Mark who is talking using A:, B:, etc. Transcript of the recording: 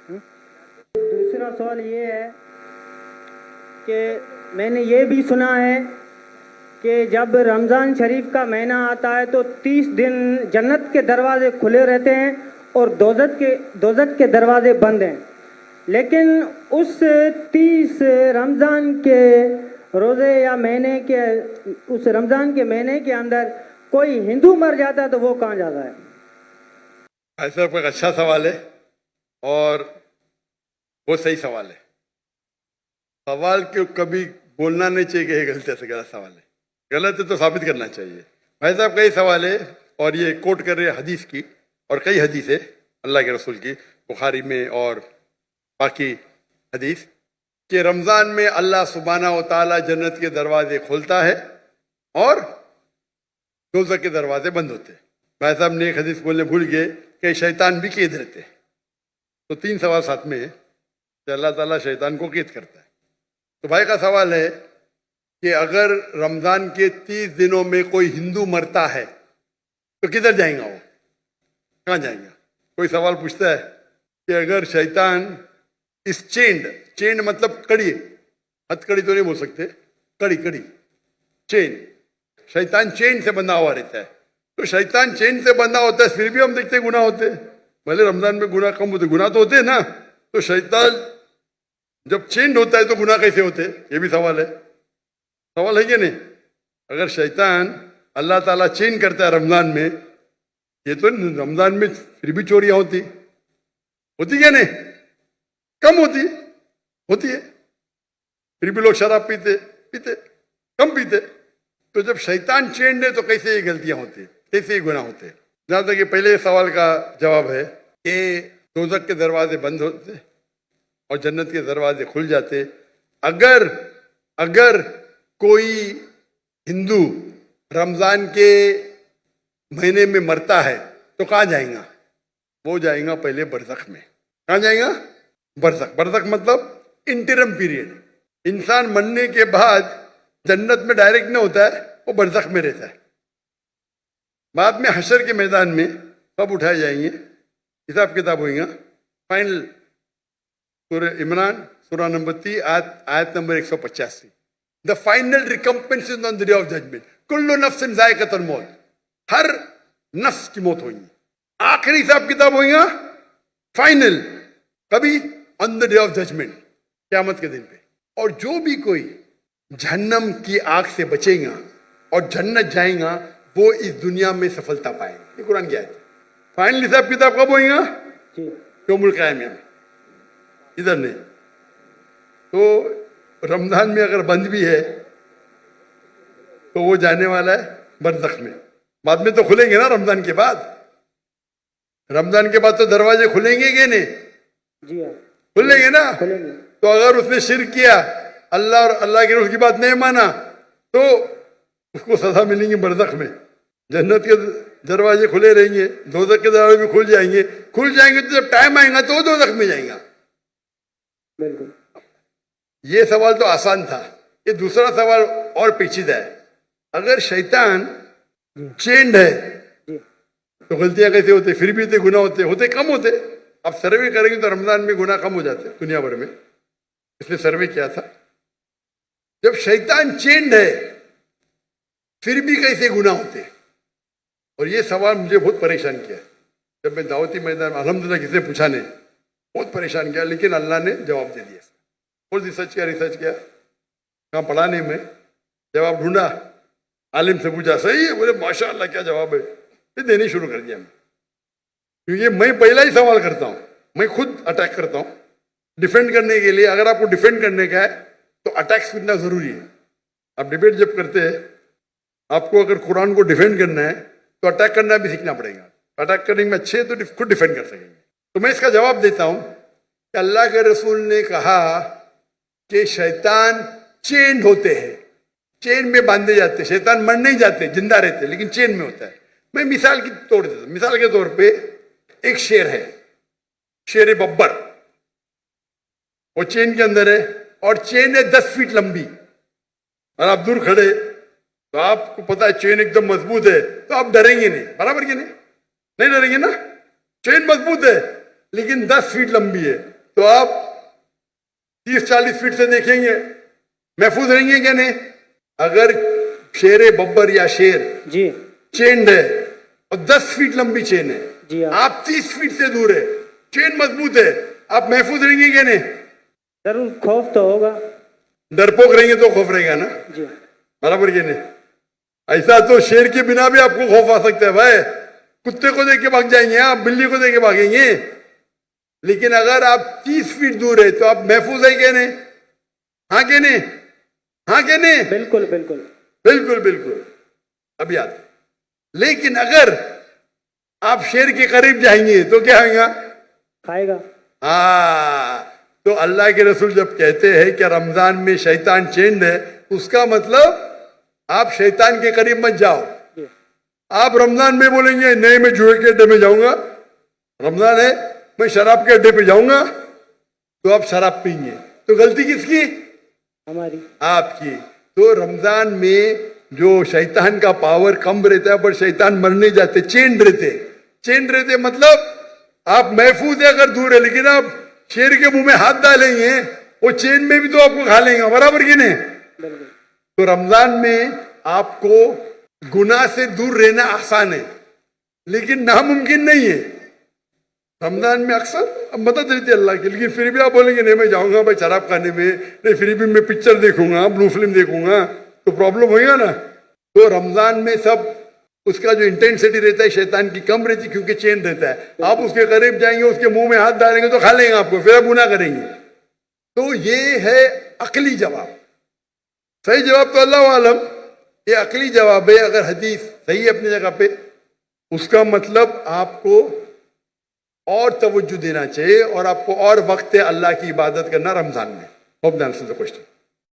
A: دوسرا سوال یہ ہے کہ میں نے یہ بھی سنا ہے کہ جب رمضان شریف کا مہینہ آتا ہے تو 30 دن جنت کے دروازے کھلے رہتے ہیں اور دوزخ کے دروازے بند ہیں، لیکن اس 30 رمضان کے روزے یا مہینے کے اس رمضان کے مہینے کے اندر کوئی ہندو مر جاتا ہے تو وہ کہاں جاتا ہے؟
B: ایسا کوئی اچھا سوال ہے اور وہ صحیح سوال ہے. سوال کو کبھی بولنا نہیں چاہیے کہ یہ غلط ہے، غلط سوال ہے. غلط ہے تو ثابت کرنا چاہیے. بھائی صاحب کا یہ سوال ہے اور یہ کوٹ کر رہے ہیں حدیث کی، اور کئی حدیث ہے اللہ کے رسول کی، بخاری میں اور باقی حدیث، کہ رمضان میں اللہ سبحانہ و تعالیٰ جنت کے دروازے کھولتا ہے اور دوزخ کے دروازے بند ہوتے ہیں. بھائی صاحب نے ایک حدیث بولنے بھول گئے کہ شیطان بھی قید رہتے ہیں. تو 3 سوال ساتھ میں ہے کہ اللہ تعالیٰ شیطان کو قید کرتا ہے. تو بھائی کا سوال ہے کہ اگر رمضان کے 30 دنوں میں کوئی ہندو مرتا ہے تو کدھر جائیں گا؟ وہ کہاں جائیں گا؟ کوئی سوال پوچھتا ہے کہ اگر شیطان اس چینڈ مطلب کڑی، ہتھ کڑی تو نہیں بول سکتے، کڑی چین، شیطان چین سے بندھا ہوا رہتا ہے. تو شیطان چین سے بندھا ہوتا ہے، پھر بھی ہم دیکھتے گناہ ہوتے ہیں. بھلے رمضان میں گناہ کم ہوتے، گناہ تو ہوتے ہیں نا. تو شیطان جب چینڈ ہوتا ہے تو گناہ کیسے ہوتے؟ یہ بھی سوال ہے. سوال ہے کہ نہیں؟ اگر شیطان اللہ تعالیٰ چین کرتا ہے رمضان میں، یہ تو رمضان میں پھر بھی چوریاں ہوتی کیا نہیں؟ کم ہوتی ہے. پھر بھی لوگ شراب پیتے کم پیتے. تو جب شیطان چینڈ ہے تو کیسے یہ غلطیاں ہوتی ہیں، کیسے یہ گناہ ہوتے ہیں؟ جہاں تک کہ پہلے سوال کا جواب ہے کہ دوزخ کے دروازے بند ہوتے اور جنت کے دروازے کھل جاتے. اگر کوئی ہندو رمضان کے مہینے میں مرتا ہے تو کہاں جائیں گا؟ وہ جائیں گا پہلے برزخ میں. کہاں جائیں گا؟ برزخ مطلب انٹرم پیریڈ. انسان مرنے کے بعد جنت میں ڈائریکٹ نہیں ہوتا ہے، وہ برزخ میں رہتا ہے. بعد میں حشر کے میدان میں سب اٹھائے جائیں گے، حساب کتاب ہوئیں گا. فائنل سورہ عمران سورہ نمبر 3 آیت number 185. The final recompense is on the day of judgment. کل نفس ذائقۃ الموت، ہر نفس کی موت ہوئی. آخری حساب کتاب ہوئیں گا فائنل کبھی؟ on the day of judgment، قیامت کے دن پہ. اور جو بھی کوئی جہنم کی آگ سے بچے گا اور جنت جائیں گا وہ اس دنیا میں سفلتا پائیں گا. یہ قرآن کی آیت ہے. فائنل حساب کتاب کب ہوئیں گا؟ یوم القیامہ میں، ادھر نہیں. تو رمضان میں اگر بند بھی ہے تو وہ جانے والا ہے برزخ میں. بعد میں تو کھلیں گے نا رمضان کے بعد. رمضان کے بعد تو دروازے کھلیں گے کہ نہیں؟
A: جی ہاں
B: کھلیں گے نا.
A: کھلیں گے.
B: تو اگر اس نے شرک کیا، اللہ اور اللہ کے رسول کی بات نہیں مانا، تو اس کو سزا ملیں گی برزخ میں. جنت کے دروازے کھلے رہیں گے، دوزخ کے دروازے بھی کھل جائیں گے تو جب ٹائم آئے گا تو وہ دوزخ میں جائیں گا.
A: بالکل.
B: یہ سوال تو آسان تھا. یہ دوسرا سوال اور پیچیدہ ہے. اگر شیطان چینڈ ہے تو غلطیاں کیسے ہوتے؟ پھر بھی گناہ ہوتے کم ہوتے. اب سروے کریں گے تو رمضان میں گناہ کم ہو جاتے دنیا بھر میں. اس نے سروے کیا تھا. جب شیطان چینڈ ہے پھر بھی کیسے گناہ ہوتے؟ اور یہ سوال مجھے بہت پریشان کیا. جب میں دعوتی میدان الحمدللہ کسی نے پوچھا نہیں، بہت پریشان کیا، لیکن اللہ نے جواب دے دیا. بہت ریسرچ کیا کہاں پڑھا نہیں میں، جواب ڈھونڈا، عالم سے پوچھا، صحیح ہے، بولے ماشاء اللہ کیا جواب ہے. پھر دینے شروع کر دیا میں. کیونکہ میں پہلا ہی سوال کرتا ہوں، میں خود اٹیک کرتا ہوں ڈیفینڈ کرنے کے لیے. اگر آپ کو ڈیفینڈ کرنے کا ہے تو اٹیک سننا ضروری ہے. آپ ڈیبیٹ جب کرتے ہیں، آپ کو اگر قرآن کو ڈیفینڈ کرنا ہے تو اٹیک کرنا بھی سیکھنا پڑے گا. اٹیک کرنے میں اچھے تو خود ڈیفینڈ کر سکیں گے. تو میں اس کا جواب دیتا ہوں کہ اللہ کے رسول نے کہا کہ شیطان چینڈ ہوتے ہیں، چین میں باندھے جاتے. شیطان مر نہیں جاتے، زندہ رہتے، لیکن چین میں ہوتا ہے. میں مثال کی توڑ دیتا ہوں. مثال کے طور پہ ایک شیر ہے، شیر ببر، وہ چین کے اندر ہے اور چین ہے 10 فیٹ لمبی، اور آپ دور کھڑے تو آپ کو پتا ہے چین ایک دم مضبوط ہے تو آپ ڈریں گے نہیں. برابر کہ نہیں ڈریں گے نا. چین مضبوط ہے لیکن 10 فیٹ لمبی ہے. تو آپ 30-40 فٹ سے دیکھیں گے محفوظ رہیں گے کہ نہیں؟ اگر شیر ببر یا شیر
A: جی
B: چینڈ ہے اور 10 فٹ لمبی چین ہے،
A: جی ہاں،
B: آپ 30 فٹ سے دور ہے، چین مضبوط ہے، آپ محفوظ رہیں گے کہ نہیں؟
A: ضرور خوف تو ہوگا.
B: ڈرپوک رہیں گے تو خوف رہے گا نا،
A: جی
B: برابر کہ نہیں؟ ایسا تو شیر کے بنا بھی آپ کو خوف آ سکتا ہے بھائی، کتے کو دیکھ کے بھاگ جائیں گے آپ، بلی کو دیکھ کے بھاگیں گے. لیکن اگر آپ 30 فٹ دور ہے تو آپ محفوظ ہیں کہ نہیں؟ ہاں کہ نہیں؟ ہاں کہ نہیں؟
A: بالکل بالکل.
B: بالکل بالکل. اب یاد. لیکن اگر آپ شیر کے قریب جائیں گے تو کیا ہوگا؟
A: کھائے گا.
B: ہاں، تو اللہ کے رسول جب کہتے ہیں کہ رمضان میں شیطان چینڈ ہے، اس کا مطلب آپ شیطان کے قریب مت جاؤ.
A: جی
B: آپ رمضان میں بولیں گے نہیں میں جوئے کے اڈے میں جاؤں گا، رمضان ہے میں شراب کے اڈے پہ جاؤں گا، تو آپ شراب پئیں گے. تو غلطی کس کی؟
A: ہماری.
B: آپ کی. تو رمضان میں جو شیطان کا پاور کم رہتا ہے، پر شیطان مرنے جاتے، چینڈ رہتے مطلب آپ محفوظ ہے اگر دور ہے. لیکن آپ شیر کے منہ میں ہاتھ ڈالیں گے وہ چین میں بھی تو آپ کو کھا لیں گا، برابر کی نہیں؟
A: بالکل.
B: تو رمضان میں آپ کو گناہ سے دور رہنا آسان ہے لیکن ناممکن نہیں ہے. رمضان میں اکثر مدد رہتی ہے اللہ کی، لیکن پھر بھی آپ بولیں گے نہیں میں جاؤں گا بھائی شراب کھانے میں، نہیں پھر بھی میں پکچر دیکھوں گا، بلو فلم دیکھوں گا، تو پرابلم ہوئے گا نا. تو رمضان میں سب اس کا جو انٹینسٹی رہتا ہے شیطان کی کم رہتی کیونکہ چین رہتا ہے. آپ اس کے قریب جائیں گے، اس کے منہ میں ہاتھ ڈالیں گے تو کھا لیں گے آپ کو، پھر آپ گناہ کریں گے. تو یہ ہے عقلی جواب. صحیح جواب تو اللہ عالم، یہ عقلی جواب ہے. اگر حدیث صحیح ہے اپنی جگہ پہ، اس کا مطلب آپ کو اور توجہ دینا چاہیے اور آپ کو اور وقت اللہ کی عبادت کرنا رمضان میں. Hope the answer the question.